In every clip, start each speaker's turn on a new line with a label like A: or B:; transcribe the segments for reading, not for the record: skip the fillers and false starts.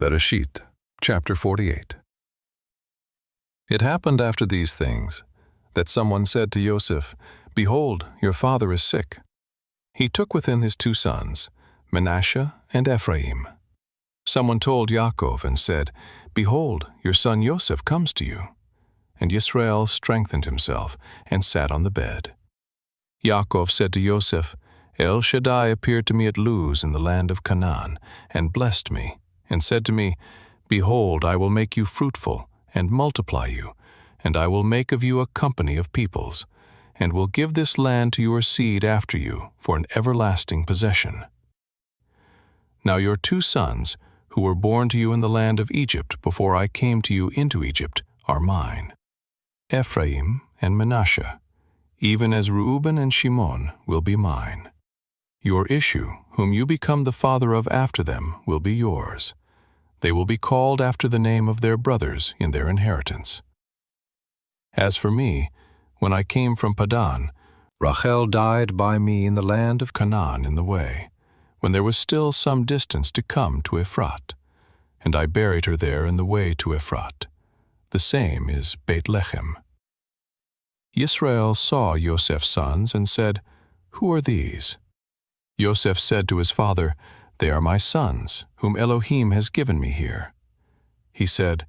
A: Bereshit, chapter 48. It happened after these things that someone said to Yosef, "Behold, your father is sick." He took with him his two sons, Manasseh and Ephraim. Someone told Yaakov and said, "Behold, your son Yosef comes to you." And Yisrael strengthened himself and sat on the bed. Yaakov said to Yosef, "El Shaddai appeared to me at Luz in the land of Canaan, and blessed me, and said to me, Behold, I will make you fruitful, and multiply you, and I will make of you a company of peoples, and will give this land to your seed after you for an everlasting possession. Now your two sons, who were born to you in the land of Egypt before I came to you into Egypt, are mine, Ephraim and Manasseh, even as Reuben and Shimon will be mine. Your issue, whom you become the father of after them, will be yours. They will be called after the name of their brothers in their inheritance. As for me, when I came from Padan, Rachel died by me in the land of Canaan in the way, when there was still some distance to come to Ephrat, and I buried her there in the way to Ephrat. The same is Beit Lechem. Yisrael saw Yosef's sons and said, "Who are these?" Yosef said to his father, "They are my sons, whom Elohim has given me here." He said,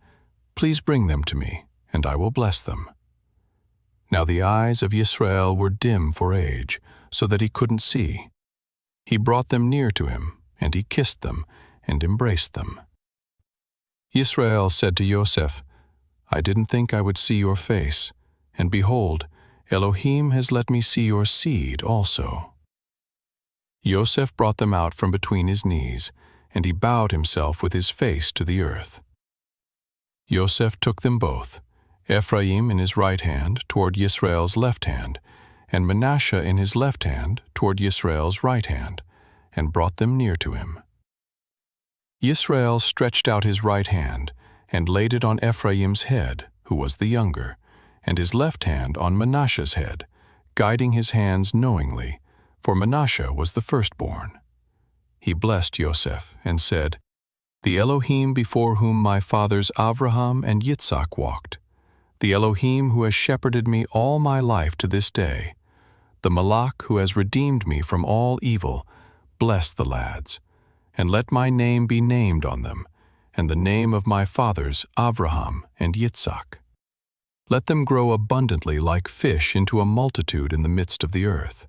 A: "Please bring them to me, and I will bless them." Now the eyes of Yisrael were dim for age, so that he couldn't see. He brought them near to him, and he kissed them, and embraced them. Yisrael said to Yosef, "I didn't think I would see your face, and behold, Elohim has let me see your seed also." Yosef brought them out from between his knees, and he bowed himself with his face to the earth. Yosef took them both, Ephraim in his right hand toward Yisrael's left hand, and Manasseh in his left hand toward Yisrael's right hand, and brought them near to him. Yisrael stretched out his right hand, and laid it on Ephraim's head, who was the younger, and his left hand on Manasseh's head, guiding his hands knowingly, for Manasseh was the firstborn. He blessed Yosef and said, "The Elohim before whom my fathers Avraham and Yitzhak walked, the Elohim who has shepherded me all my life to this day, the Malach who has redeemed me from all evil, bless the lads, and let my name be named on them, and the name of my fathers Avraham and Yitzhak. Let them grow abundantly like fish into a multitude in the midst of the earth."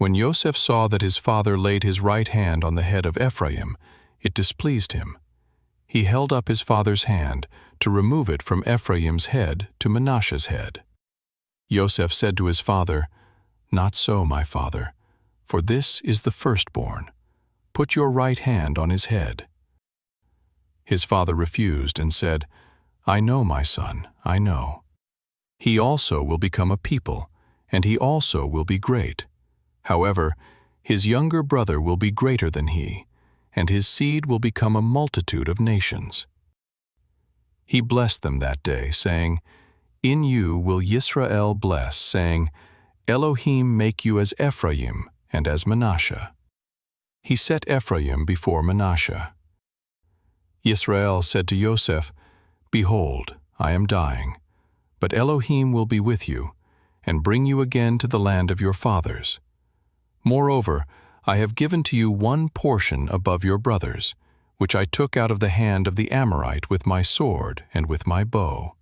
A: When Yosef saw that his father laid his right hand on the head of Ephraim, it displeased him. He held up his father's hand to remove it from Ephraim's head to Manasseh's head. Yosef said to his father, "Not so, my father, for this is the firstborn. Put your right hand on his head." His father refused and said, "I know, my son, I know. He also will become a people, and he also will be great. However, his younger brother will be greater than he, and his seed will become a multitude of nations." He blessed them that day, saying, "In you will Yisrael bless, saying, Elohim make you as Ephraim and as Manasseh." He set Ephraim before Manasseh. Yisrael said to Yosef, "Behold, I am dying, but Elohim will be with you, and bring you again to the land of your fathers. Moreover, I have given to you one portion above your brothers, which I took out of the hand of the Amorite with my sword and with my bow.